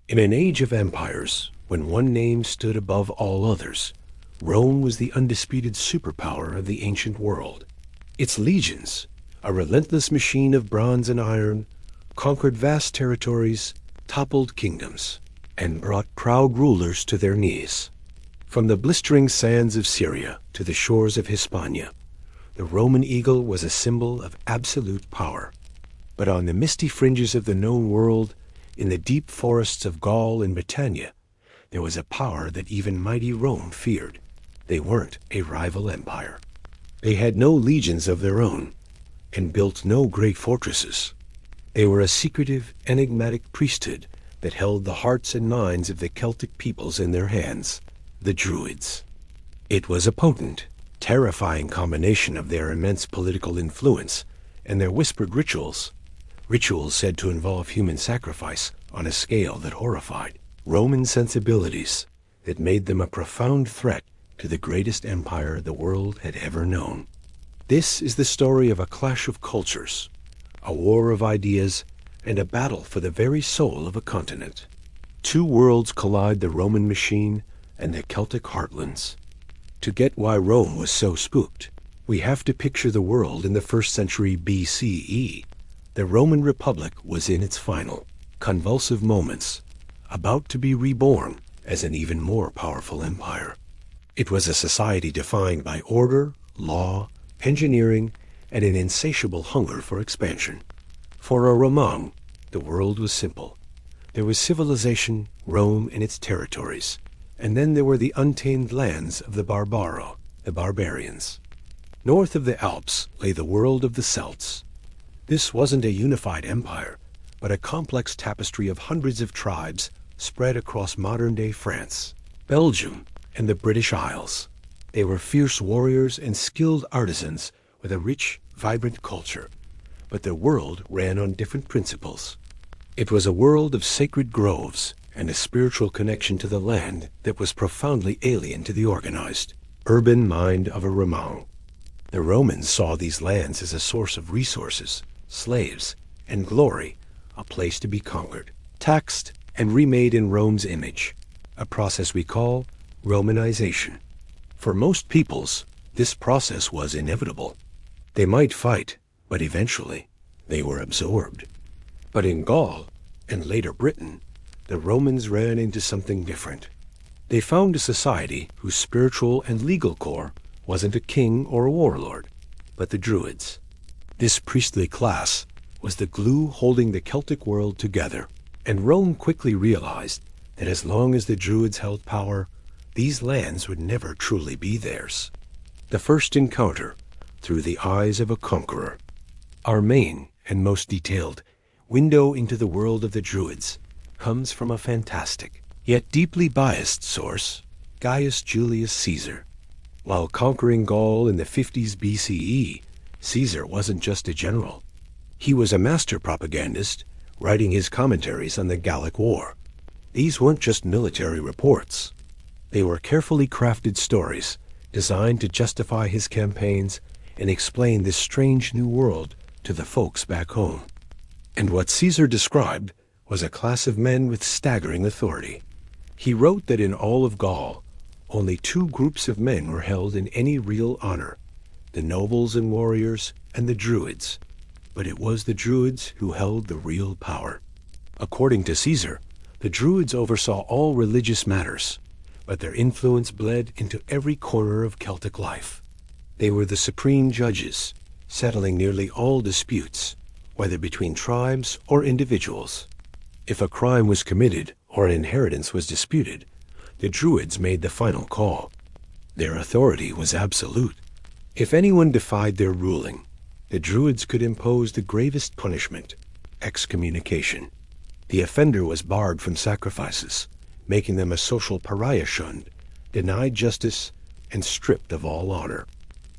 In an age of empires, when one name stood above all others, Rome was the undisputed superpower of the ancient world. Its legions, a relentless machine of bronze and iron, conquered vast territories, toppled kingdoms, and brought proud rulers to their knees. From the blistering sands of Syria to the shores of Hispania, the Roman eagle was a symbol of absolute power. But on the misty fringes of the known world, in the deep forests of Gaul and Britannia, there was a power that even mighty Rome feared. They weren't a rival empire. They had no legions of their own, and built no great fortresses. They were a secretive, enigmatic priesthood that held the hearts and minds of the Celtic peoples in their hands, the Druids. It was a potent, terrifying combination of their immense political influence and their whispered rituals said to involve human sacrifice on a scale that horrified Roman sensibilities, that made them a profound threat to the greatest empire the world had ever known. This is the story of a clash of cultures, a war of ideas, and a battle for the very soul of a continent. Two worlds collide: the Roman machine and the Celtic heartlands. To get why Rome was so spooked, we have to picture the world in the 1st century BCE. The Roman Republic was in its final, convulsive moments, about to be reborn as an even more powerful empire. It was a society defined by order, law, engineering, and an insatiable hunger for expansion. For a Roman, the world was simple. There was civilization, Rome and its territories, and then there were the untamed lands of the Barbaro, the barbarians. North of the Alps lay the world of the Celts. This wasn't a unified empire, but a complex tapestry of hundreds of tribes spread across modern-day France, Belgium, and the British Isles. They were fierce warriors and skilled artisans with a rich, vibrant culture, but their world ran on different principles. It was a world of sacred groves and a spiritual connection to the land that was profoundly alien to the organized, urban mind of a Roman. The Romans saw these lands as a source of resources, slaves, and glory, a place to be conquered, taxed, and remade in Rome's image, a process we call Romanization. For most peoples, this process was inevitable. They might fight, but eventually they were absorbed. But in Gaul, and later Britain, the Romans ran into something different. They found a society whose spiritual and legal core wasn't a king or a warlord, but the Druids. This priestly class was the glue holding the Celtic world together, and Rome quickly realized that as long as the Druids held power, these lands would never truly be theirs. The first encounter through the eyes of a conqueror. Our main and most detailed window into the world of the Druids comes from a fantastic, yet deeply biased source, Gaius Julius Caesar. While conquering Gaul in the 50s BCE, Caesar wasn't just a general. He was a master propagandist, writing his commentaries on the Gallic War. These weren't just military reports. They were carefully crafted stories designed to justify his campaigns and explain this strange new world to the folks back home. And what Caesar described was a class of men with staggering authority. He wrote that in all of Gaul, only two groups of men were held in any real honor: the nobles and warriors and the Druids. But it was the Druids who held the real power. According to Caesar, the Druids oversaw all religious matters, but their influence bled into every corner of Celtic life. They were the supreme judges, settling nearly all disputes, whether between tribes or individuals. If a crime was committed or an inheritance was disputed, the Druids made the final call. Their authority was absolute. If anyone defied their ruling, the Druids could impose the gravest punishment: excommunication. The offender was barred from sacrifices, making them a social pariah, shunned, denied justice, and stripped of all honor.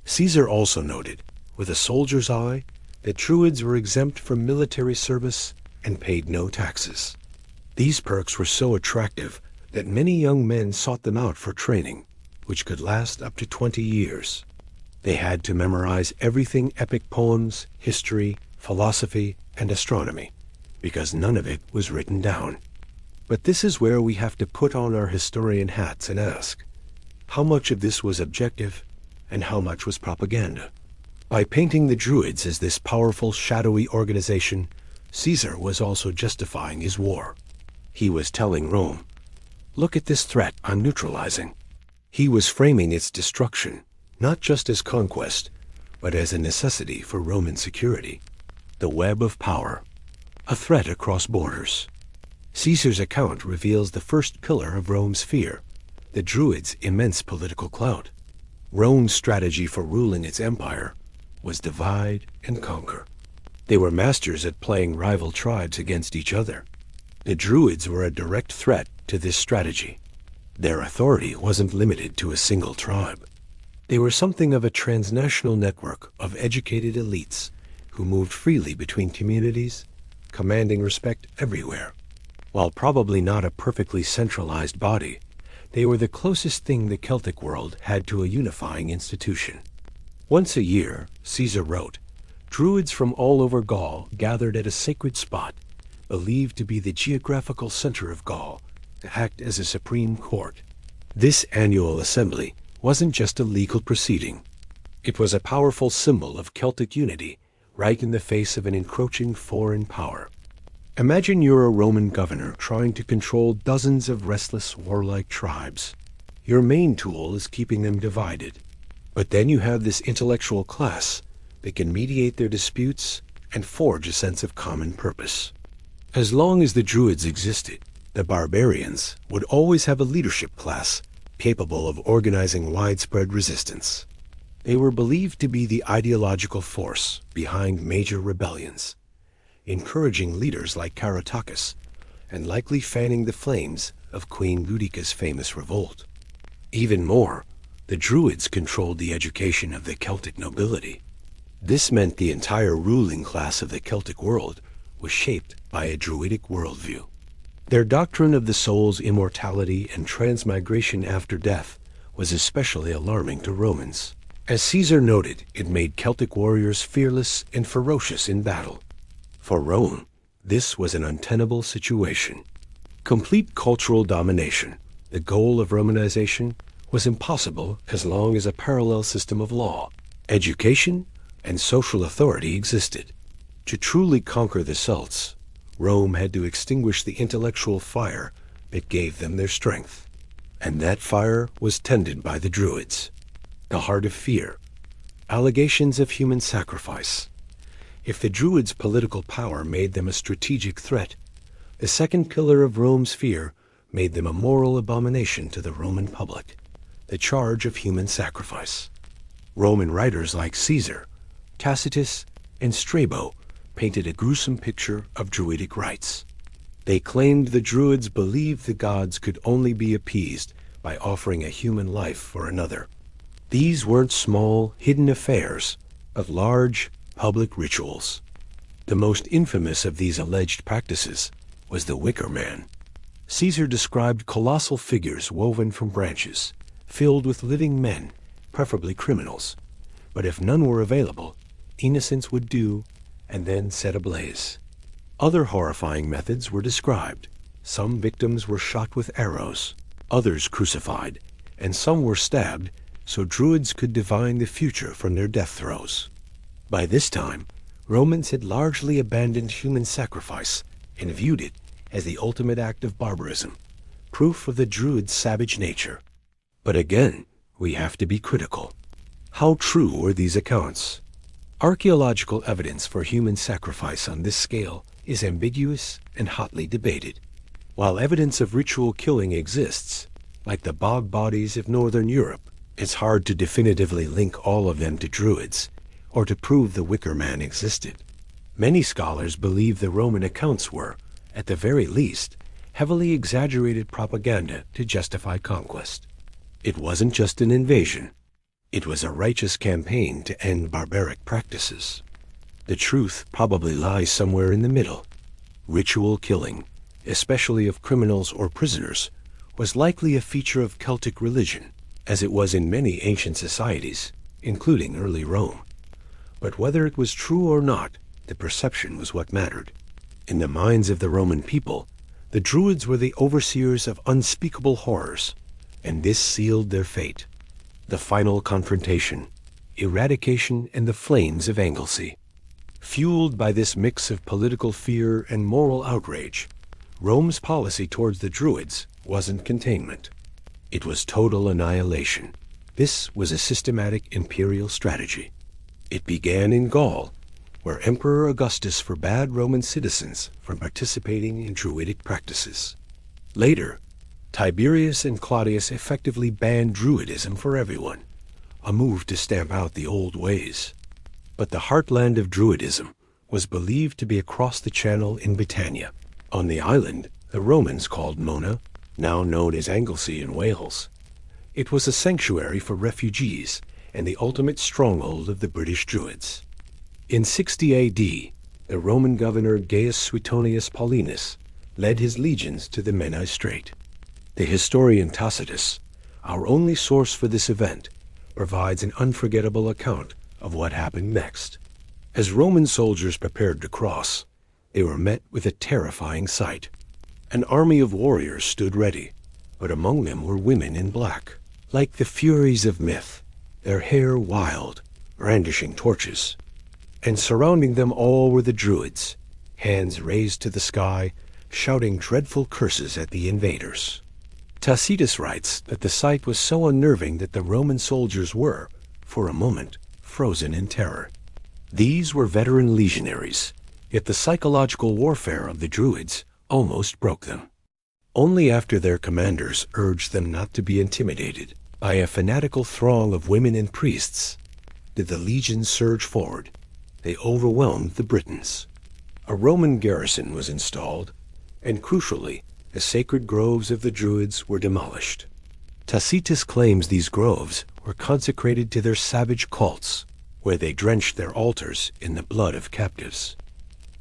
Caesar also noted, with a soldier's eye, that Druids were exempt from military service and paid no taxes. These perks were so attractive that many young men sought them out for training, which could last up to 20 years. They had to memorize everything: epic poems, history, philosophy, and astronomy, because none of it was written down. But this is where we have to put on our historian hats and ask, how much of this was objective and how much was propaganda? By painting the Druids as this powerful, shadowy organization, Caesar was also justifying his war. He was telling Rome, look at this threat I'm neutralizing. He was framing its destruction, not just as conquest, but as a necessity for Roman security. The web of power, a threat across borders. Caesar's account reveals the first pillar of Rome's fear, the Druids' immense political clout. Rome's strategy for ruling its empire was divide and conquer. They were masters at playing rival tribes against each other. The Druids were a direct threat to this strategy. Their authority wasn't limited to a single tribe. They were something of a transnational network of educated elites who moved freely between communities, commanding respect everywhere. While probably not a perfectly centralized body, they were the closest thing the Celtic world had to a unifying institution. Once a year, Caesar wrote, Druids from all over Gaul gathered at a sacred spot, believed to be the geographical center of Gaul, to act as a supreme court. This annual assembly wasn't just a legal proceeding. It was a powerful symbol of Celtic unity, right in the face of an encroaching foreign power. Imagine you're a Roman governor trying to control dozens of restless, warlike tribes. Your main tool is keeping them divided. But then you have this intellectual class that can mediate their disputes and forge a sense of common purpose. As long as the Druids existed, the barbarians would always have a leadership class capable of organizing widespread resistance. They were believed to be the ideological force behind major rebellions, encouraging leaders like Caratacus and likely fanning the flames of Queen Boudicca's famous revolt. Even more, the Druids controlled the education of the Celtic nobility. This meant the entire ruling class of the Celtic world was shaped by a Druidic worldview. Their doctrine of the soul's immortality and transmigration after death was especially alarming to Romans. As Caesar noted, it made Celtic warriors fearless and ferocious in battle. For Rome, this was an untenable situation. Complete cultural domination, the goal of Romanization, was impossible as long as a parallel system of law, education, and social authority existed. To truly conquer the Celts, Rome had to extinguish the intellectual fire that gave them their strength. And that fire was tended by the Druids. The heart of fear, allegations of human sacrifice. If the Druids' political power made them a strategic threat, the second pillar of Rome's fear made them a moral abomination to the Roman public, the charge of human sacrifice. Roman writers like Caesar, Tacitus, and Strabo painted a gruesome picture of Druidic rites. They claimed the Druids believed the gods could only be appeased by offering a human life for another. These weren't small, hidden affairs, but large, public rituals. The most infamous of these alleged practices was the Wicker Man. Caesar described colossal figures woven from branches, filled with living men, preferably criminals. But if none were available, innocents would do and then set ablaze. Other horrifying methods were described. Some victims were shot with arrows, others crucified, and some were stabbed so Druids could divine the future from their death throes. By this time, Romans had largely abandoned human sacrifice and viewed it as the ultimate act of barbarism, proof of the Druids' savage nature. But again, we have to be critical. How true were these accounts? Archaeological evidence for human sacrifice on this scale is ambiguous and hotly debated. While evidence of ritual killing exists, like the bog bodies of northern Europe, it's hard to definitively link all of them to Druids, or to prove the Wicker Man existed. Many scholars believe the Roman accounts were, at the very least, heavily exaggerated propaganda to justify conquest. It wasn't just an invasion. It was a righteous campaign to end barbaric practices. The truth probably lies somewhere in the middle. Ritual killing, especially of criminals or prisoners, was likely a feature of Celtic religion, as it was in many ancient societies, including early Rome. But whether it was true or not, the perception was what mattered. In the minds of the Roman people, The Druids were the overseers of unspeakable horrors, and this sealed their fate. The final confrontation, eradication, and the flames of Anglesey. Fueled by this mix of political fear and moral outrage, Rome's policy towards the Druids wasn't containment. It was total annihilation. This was a systematic imperial strategy. It began in Gaul, where Emperor Augustus forbade Roman citizens from participating in Druidic practices. Later, Tiberius and Claudius effectively banned Druidism for everyone, a move to stamp out the old ways. But the heartland of Druidism was believed to be across the Channel in Britannia, on the island the Romans called Mona, now known as Anglesey in Wales. It was a sanctuary for refugees and the ultimate stronghold of the British Druids. In 60 A.D., the Roman governor Gaius Suetonius Paulinus led his legions to the Menai Strait. The historian Tacitus, our only source for this event, provides an unforgettable account of what happened next. As Roman soldiers prepared to cross, they were met with a terrifying sight. An army of warriors stood ready, but among them were women in black, like the furies of myth, their hair wild, brandishing torches. And surrounding them all were the Druids, hands raised to the sky, shouting dreadful curses at the invaders. Tacitus writes that the sight was so unnerving that the Roman soldiers were, for a moment, frozen in terror. These were veteran legionaries, yet the psychological warfare of the Druids almost broke them. Only after their commanders urged them not to be intimidated by a fanatical throng of women and priests did the legions surge forward. They overwhelmed the Britons. A Roman garrison was installed, and crucially, the sacred groves of the Druids were demolished. Tacitus claims these groves were consecrated to their savage cults, where they drenched their altars in the blood of captives.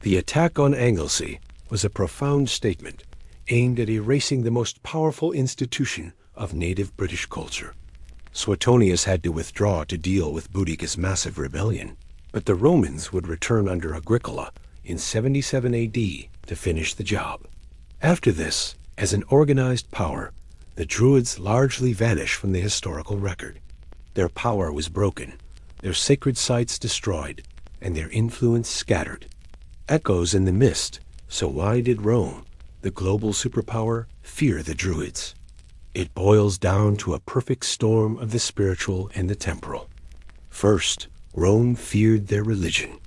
The attack on Anglesey was a profound statement aimed at erasing the most powerful institution of native British culture. Suetonius had to withdraw to deal with Boudicca's massive rebellion, but the Romans would return under Agricola in 77 A.D. to finish the job. After this, as an organized power, the Druids largely vanished from the historical record. Their power was broken, their sacred sites destroyed, and their influence scattered. Echoes in the mist, so why did Rome, the global superpower, fear the Druids? It boils down to a perfect storm of the spiritual and the temporal. First, Rome feared their religion.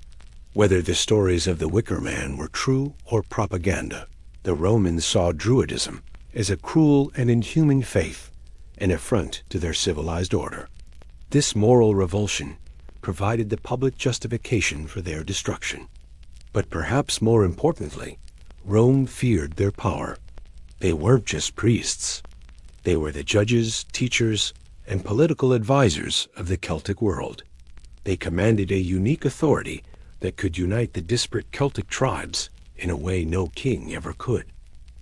Whether the stories of the Wicker Man were true or propaganda, the Romans saw Druidism as a cruel and inhuman faith, an affront to their civilized order. This moral revulsion provided the public justification for their destruction. But perhaps more importantly, Rome feared their power. They weren't just priests. They were the judges, teachers, and political advisors of the Celtic world. They commanded a unique authority that could unite the disparate Celtic tribes in a way no king ever could.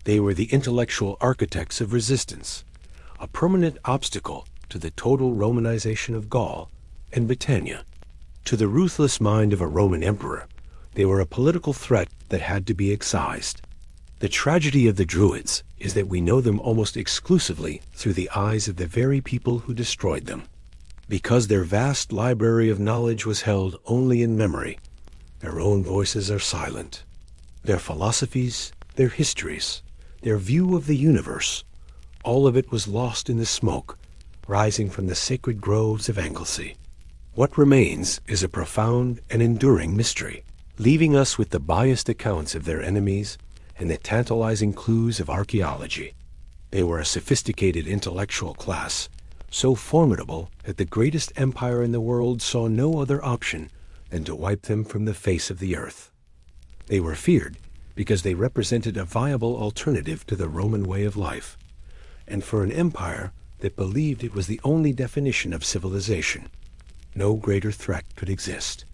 They were the intellectual architects of resistance, a permanent obstacle to the total Romanization of Gaul and Britannia. To the ruthless mind of a Roman emperor, they were a political threat that had to be excised. The tragedy of the Druids is that we know them almost exclusively through the eyes of the very people who destroyed them. Because their vast library of knowledge was held only in memory, their own voices are silent. Their philosophies, their histories, their view of the universe, all of it was lost in the smoke rising from the sacred groves of Anglesey. What remains is a profound and enduring mystery, leaving us with the biased accounts of their enemies and the tantalizing clues of archaeology. They were a sophisticated intellectual class, so formidable that the greatest empire in the world saw no other option than to wipe them from the face of the earth. They were feared because they represented a viable alternative to the Roman way of life, and for an empire that believed it was the only definition of civilization, no greater threat could exist.